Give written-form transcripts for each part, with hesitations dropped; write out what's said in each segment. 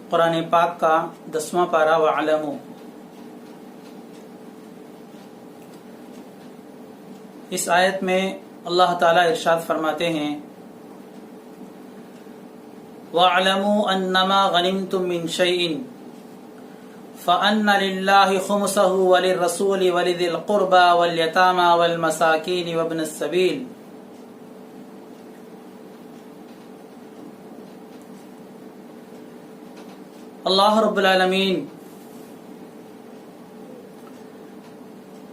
قرآن پاک کا 10واں پارہ وَاعْلَمُوا۔ اس آیت میں اللہ تعالیٰ ارشاد فرماتے ہیں وَاعْلَمُوا أَنَّمَا غَنِمْتُم مِّن شَيْءٍ فَأَنَّ لِلَّهِ خُمُسَهُ وَلِلرَّسُولِ وَلِذِي الْقُرْبَى وَالْيَتَامَى وَالْمَسَاكِينِ وَابْنِ السَّبِيلِ۔ اللہ رب العالمین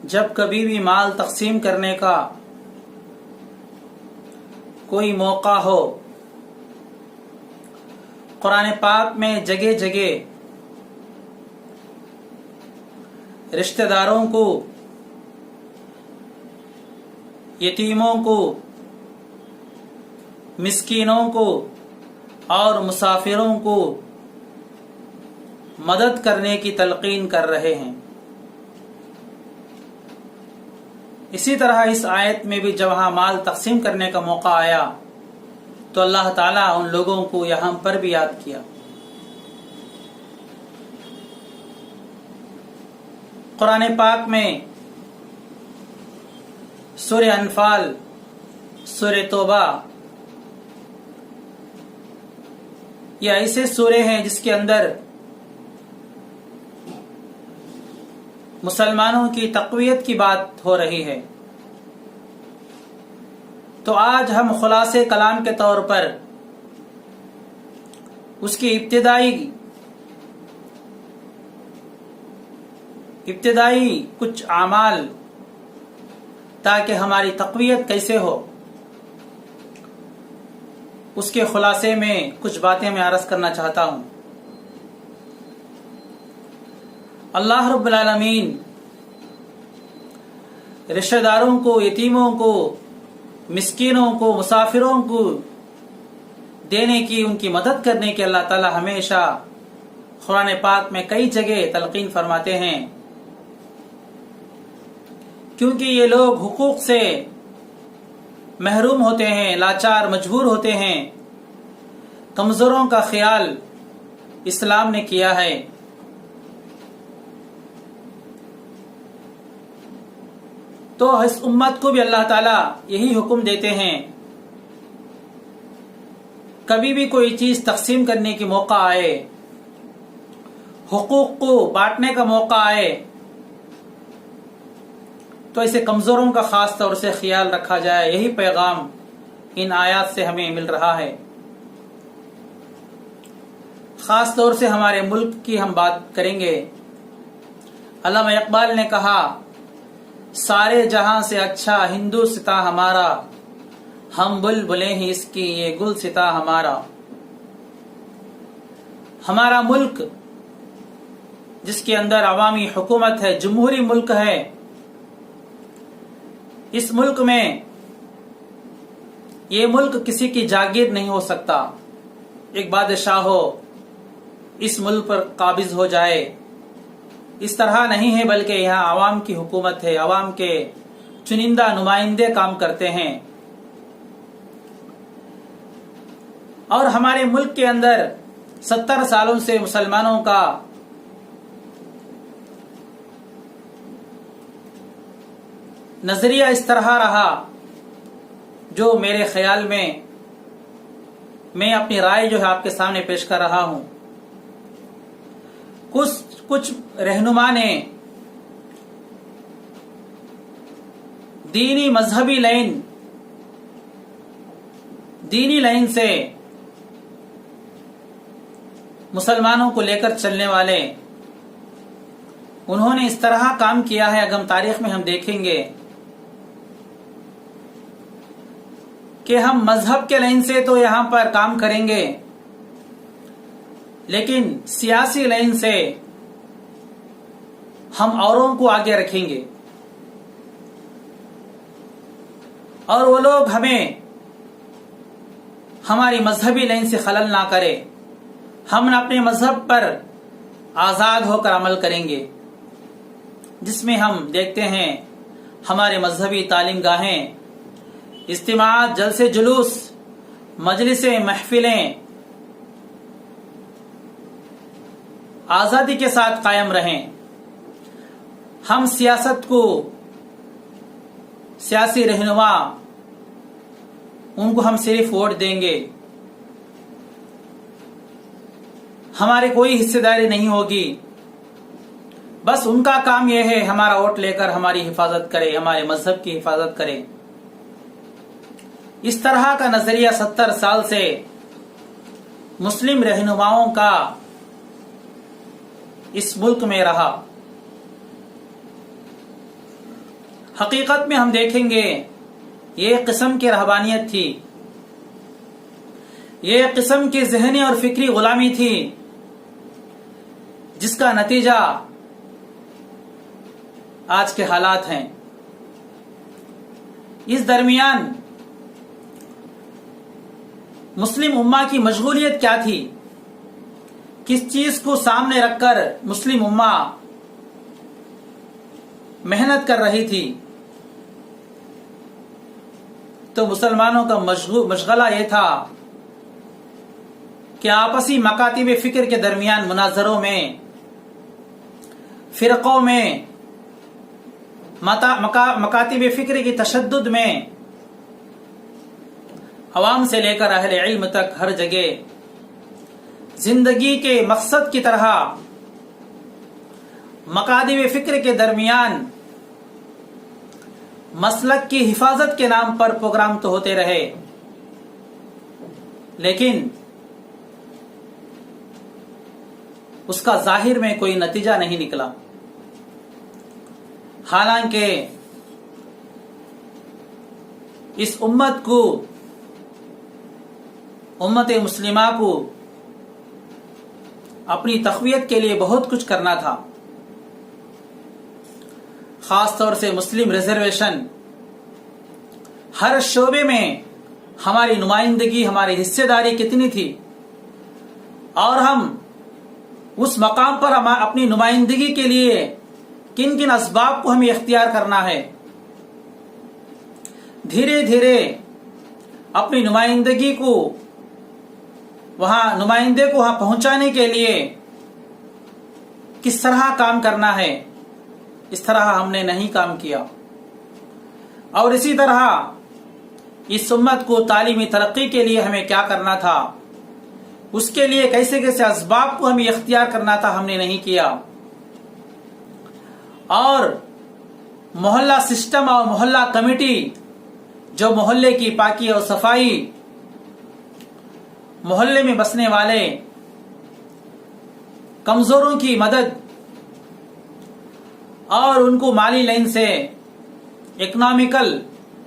جب کبھی بھی مال تقسیم کرنے کا کوئی موقع ہو، قرآن پاک میں جگہ جگہ رشتہ داروں کو، یتیموں کو، مسکینوں کو اور مسافروں کو مدد کرنے کی تلقین کر رہے ہیں۔ اسی طرح اس آیت میں بھی جب وہاں مال تقسیم کرنے کا موقع آیا تو اللہ تعالیٰ ان لوگوں کو یہاں پر بھی یاد کیا۔ قرآن پاک میں سورہ انفال، سورہ توبہ، یہ ایسے سورے ہیں جس کے اندر مسلمانوں کی تقویت کی بات ہو رہی ہے۔ تو آج ہم خلاصے کلام کے طور پر اس کی ابتدائی کچھ اعمال تاکہ ہماری تقویت کیسے ہو، اس کے خلاصے میں کچھ باتیں میں عرض کرنا چاہتا ہوں۔ اللہ رب العالمین رشتہ داروں کو، یتیموں کو، مسکینوں کو، مسافروں کو دینے کی، ان کی مدد کرنے کی اللہ تعالی ہمیشہ قرآن پاک میں کئی جگہ تلقین فرماتے ہیں، کیونکہ یہ لوگ حقوق سے محروم ہوتے ہیں، لاچار، مجبور ہوتے ہیں۔ کمزوروں کا خیال اسلام نے کیا ہے۔ تو اس امت کو بھی اللہ تعالیٰ یہی حکم دیتے ہیں، کبھی بھی کوئی چیز تقسیم کرنے کی موقع آئے، حقوق کو بانٹنے کا موقع آئے، تو ایسے کمزوروں کا خاص طور سے خیال رکھا جائے۔ یہی پیغام ان آیات سے ہمیں مل رہا ہے۔ خاص طور سے ہمارے ملک کی ہم بات کریں گے۔ علامہ اقبال نے کہا سارے جہاں سے اچھا ہندوستاں ہمارا، ہم بلبلیں ہی اس کی یہ گلستاں ہمارا۔ ہمارا ملک جس کے اندر عوامی حکومت ہے، جمہوری ملک ہے، اس ملک میں یہ ملک کسی کی جاگیر نہیں ہو سکتا۔ ایک بادشاہ ہو اس ملک پر قابض ہو جائے، اس طرح نہیں ہے، بلکہ یہاں عوام کی حکومت ہے، عوام کے چنندہ نمائندے کام کرتے ہیں۔ اور ہمارے ملک کے اندر 70 سالوں سے مسلمانوں کا نظریہ اس طرح رہا، جو میرے خیال میں اپنی رائے جو ہے آپ کے سامنے پیش کر رہا ہوں۔ کچھ رہنما نے دینی مذہبی دینی لائن سے مسلمانوں کو لے کر چلنے والے، انہوں نے اس طرح کام کیا ہے، اگر ہم تاریخ میں ہم دیکھیں گے کہ ہم مذہب کے لائن سے تو یہاں پر کام کریں گے، لیکن سیاسی لائن سے ہم اوروں کو آگے رکھیں گے، اور وہ لوگ ہماری مذہبی لائن سے خلل نہ کرے، ہم اپنے مذہب پر آزاد ہو کر عمل کریں گے، جس میں ہم دیکھتے ہیں ہمارے مذہبی تعلیم گاہیں، اجتماعات، جلسے جلوس، مجلسیں، محفلیں، आजादी के साथ कायम रहें। हम सियासत को, सियासी रहनुमा, उनको हम सिर्फ वोट देंगे, हमारी कोई हिस्सेदारी नहीं होगी। बस उनका काम यह है हमारा वोट लेकर हमारी हिफाजत करे, हमारे मजहब की हिफाजत करे। इस तरह का नजरिया 70 साल से मुस्लिम रहनुमाओं का इस मुल्क में रहा। हकीकत में हम देखेंगे ये एक किस्म की रहबानियत थी, ये एक किस्म की ज़हनी और फिक्री गुलामी थी, जिसका नतीजा आज के हालात हैं। इस दरमियान मुस्लिम उम्मा की मशगूलियत क्या थी, किस चीज को सामने रखकर मुस्लिम उम्मा मेहनत कर रही थी? तो मुसलमानों का मशगला यह था कि आपसी मकातिब फिक्र के दरमियान मुनाजरों में, फिरकों में, मकातिब फिक्र की तशद्दुद में, अवाम से लेकर अहले इल्म तक हर जगह जिंदगी के मकसद की तरह मकातिब फिक्र के दरमियान मसलक की हिफाजत के नाम पर प्रोग्राम तो होते रहे, लेकिन उसका जाहिर में कोई नतीजा नहीं निकला। हालांकि इस उम्मत को, उम्मत मुस्लिमा को अपनी तक़वियत के लिए बहुत कुछ करना था। खास तौर से मुस्लिम रिजर्वेशन, हर शोबे में हमारी नुमाइंदगी, हमारी हिस्सेदारी कितनी थी, और हम उस मकाम पर अपनी नुमाइंदगी के लिए किन किन असबाब को हमें इख्तियार करना है। धीरे धीरे अपनी नुमाइंदगी को नुमाइंदे को वहां पहुंचाने के लिए किस तरह काम करना है, इस तरह हमने नहीं काम किया। और इसी तरह इस उम्मत को तालीमी तरक्की के लिए हमें क्या करना था, उसके लिए कैसे कैसे असबाब को हमें इख्तियार करना था, हमने नहीं किया। और मोहल्ला सिस्टम और मोहल्ला कमेटी, जो मोहल्ले की पाकी और सफाई, मोहल्ले में बसने वाले कमजोरों की मदद और उनको माली लाइन से इकोनॉमिकल,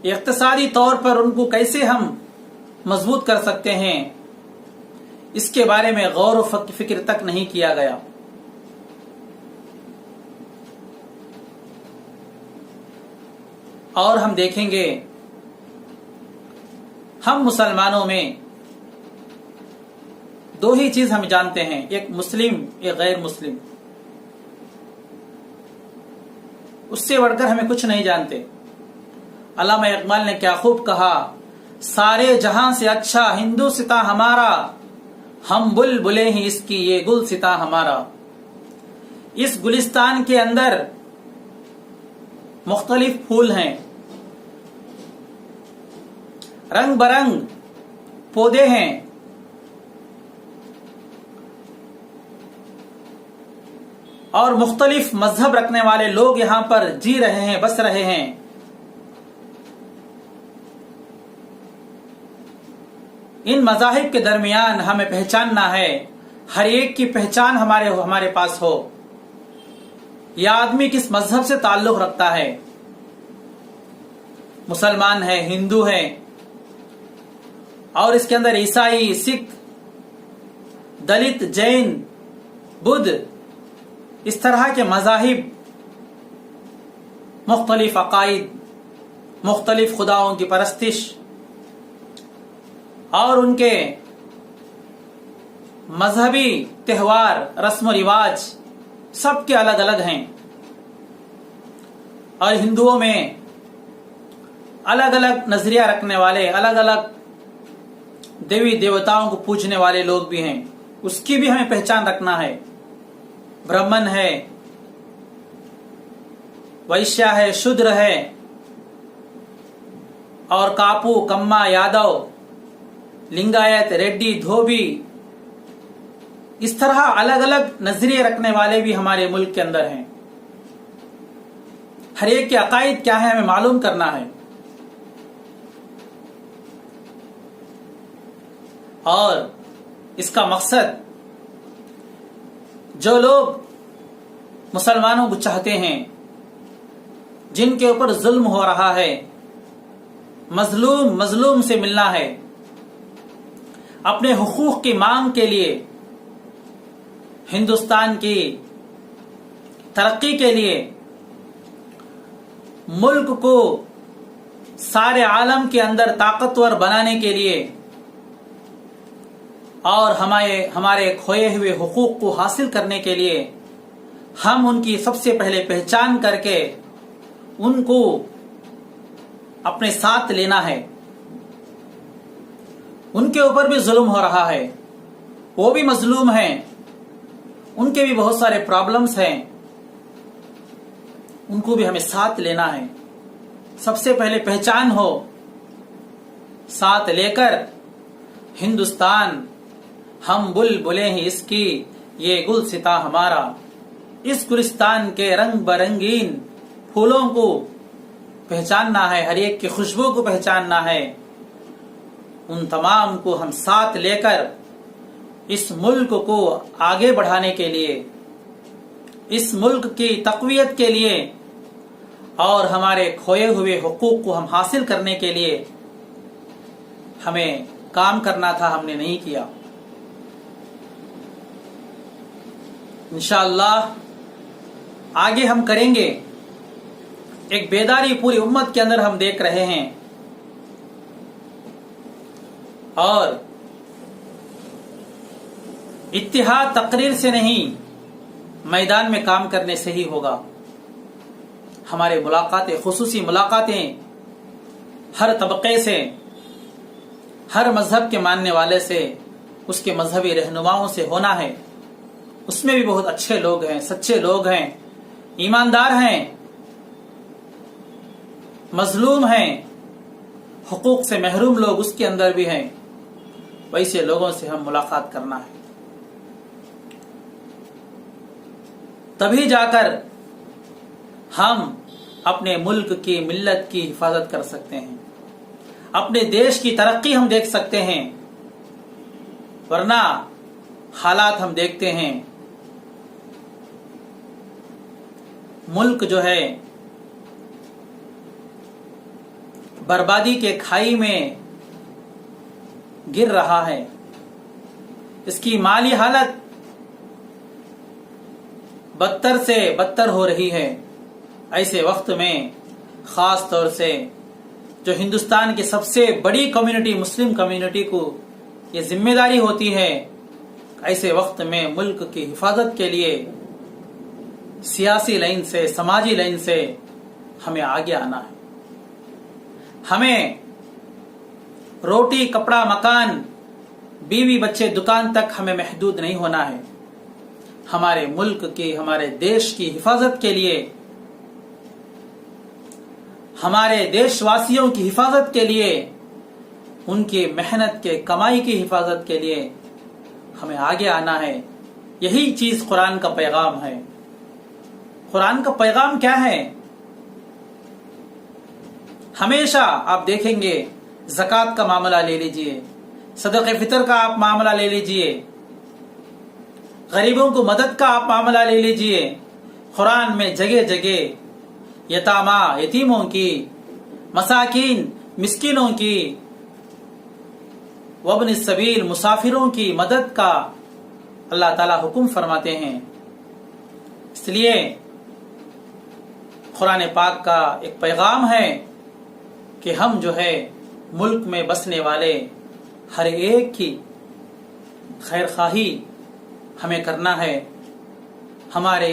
इक्तिसादी तौर पर उनको कैसे हम मजबूत कर सकते हैं, इसके बारे में गौर व फिक्र तक नहीं किया गया। और हम देखेंगे हम मुसलमानों में दो ही चीज हम जानते हैं, एक मुस्लिम, एक गैर मुस्लिम। उससे बढ़कर हमें कुछ नहीं जानते। अल्लामा इकबाल ने क्या खूब कहा, सारे जहां से अच्छा हिंदू सिता हमारा, हम बुलबुले ही इसकी ये गुल सिता हमारा। इस गुलिस्तान के अंदर मुख्तलिफ फूल हैं, रंग बरंग पौधे हैं, और मुख्तलिफ मजहब रखने वाले लोग यहां पर जी रहे हैं, बस रहे हैं। इन मजाहिब के दरमियान हमें पहचानना है, हर एक की पहचान हमारे पास हो। यह आदमी किस मजहब से ताल्लुक रखता है, मुसलमान है, हिंदू है, और इसके अंदर ईसाई, सिख, दलित, जैन, बुद्ध, इस तरह के मजाहिब, मुख्तलिफ अकाइद, मुख्तलिफ खुदाओं की परस्तिश और उनके मजहबी त्यौहार, रस्म रिवाज सबके अलग अलग हैं। और हिंदुओं में अलग अलग नजरिया रखने वाले, अलग अलग देवी देवताओं को पूजने वाले लोग भी हैं, उसकी भी हमें पहचान रखना है। ब्राह्मण है, वैश्य है, शूद्र है, और कापू, कम्मा, यादव, लिंगायत, रेड्डी, धोबी, इस तरह अलग अलग नजरिए रखने वाले भी हमारे मुल्क के अंदर हैं। हर एक के अकायद क्या है हमें मालूम करना है। और इसका मकसद, जो लोग मुसलमानों को चाहते हैं, जिनके ऊपर जुल्म हो रहा है, मजलूम से मिलना है, अपने हुकूक की मांग के लिए, हिंदुस्तान की तरक्की के लिए, मुल्क को सारे आलम के अंदर ताकतवर बनाने के लिए और हमारे खोए हुए हुकूक को हासिल करने के लिए हम उनकी सबसे पहले पहचान करके उनको अपने साथ लेना है। उनके ऊपर भी जुल्म हो रहा है, वो भी मजलूम हैं, उनके भी बहुत सारे प्रॉब्लम्स हैं, उनको भी हमें साथ लेना है। सबसे पहले पहचान हो, साथ लेकर हिंदुस्तान हम बुलबुलें हैं इसकी, ये गुलसिता हमारा, इस गुलिस्तान के रंग बरंगीन फूलों को पहचानना है, हर एक की खुशबू को पहचानना है। उन तमाम को हम साथ लेकर इस मुल्क को आगे बढ़ाने के लिए, इस मुल्क की तक़वियत के लिए और हमारे खोए हुए हुकूक को हम हासिल करने के लिए हमें काम करना था, हमने नहीं किया। इंशाअल्लाह आगे हम करेंगे। एक बेदारी पूरी उम्मत के अंदर हम देख रहे हैं और इत्तिहाद तकरीर से नहीं, मैदान में काम करने से ही होगा। हमारे मुलाकातें, खुसूसी मुलाकातें हर तबके से, हर मजहब के मानने वाले से, उसके मजहबी रहनुमाओं से होना है। उसमें भी बहुत अच्छे लोग हैं, सच्चे लोग हैं, ईमानदार हैं, मजलूम हैं, हुकूक से महरूम लोग उसके अंदर भी हैं। वैसे लोगों से हम मुलाकात करना है, तभी जाकर हम अपने मुल्क की, मिल्लत की हिफाजत कर सकते हैं, अपने देश की तरक्की हम देख सकते हैं। वरना हालात हम देखते हैं, मुल्क जो है बर्बादी के खाई में गिर रहा है, इसकी माली हालत बदतर से बदतर हो रही है। ऐसे वक्त में खास तौर से जो हिंदुस्तान की सबसे बड़ी कम्युनिटी, मुस्लिम कम्युनिटी को ये जिम्मेदारी होती है, ऐसे वक्त में मुल्क की हिफाजत के लिए सियासी लाइन से, समाजी लाइन से हमें आगे आना है। हमें रोटी, कपड़ा, मकान, बीवी, बच्चे, दुकान तक हमें महदूद नहीं होना है। हमारे मुल्क की, हमारे देश की हिफाजत के लिए, हमारे देशवासियों की हिफाजत के लिए, उनकी मेहनत के, कमाई की हिफाजत के लिए हमें आगे आना है। यही चीज कुरान का पैगाम है। कुरान का पैगाम क्या है? हमेशा आप देखेंगे, ज़कात का मामला ले लीजिए, सदक़े फितर का आप मामला ले लीजिए, गरीबों को मदद का आप मामला ले लीजिए, कुरान में जगह जगह यतामा, यतीमों की, मसाकीन, मिस्किनों की, वब्न सबील, मुसाफिरों की मदद का अल्लाह ताला हुक्म फरमाते हैं। इसलिए कुरान पाक का एक पैगाम है कि हम जो है मुल्क में बसने वाले हर एक की खैर खाही हमें करना है। हमारे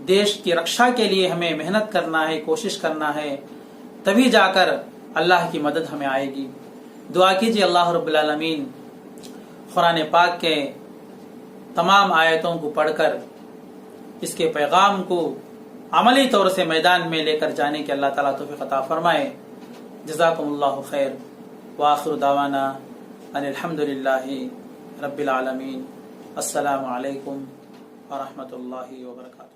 देश की रक्षा के लिए हमें मेहनत करना है, कोशिश करना है, तभी जाकर अल्लाह की मदद हमें आएगी। दुआ कीजिए अल्लाह रब्बुल आलमीन कुरान पाक के तमाम आयतों को पढ़कर اس کے پیغام کو عملی طور سے میدان میں لے کر جانے کے اللہ تعالیٰ توفیق عطا فرمائے. جزاکم اللہ خیر. وآخر دعوانا ان الحمدللہ رب العالمین. السلام علیکم ورحمۃ اللہ وبرکاتہ.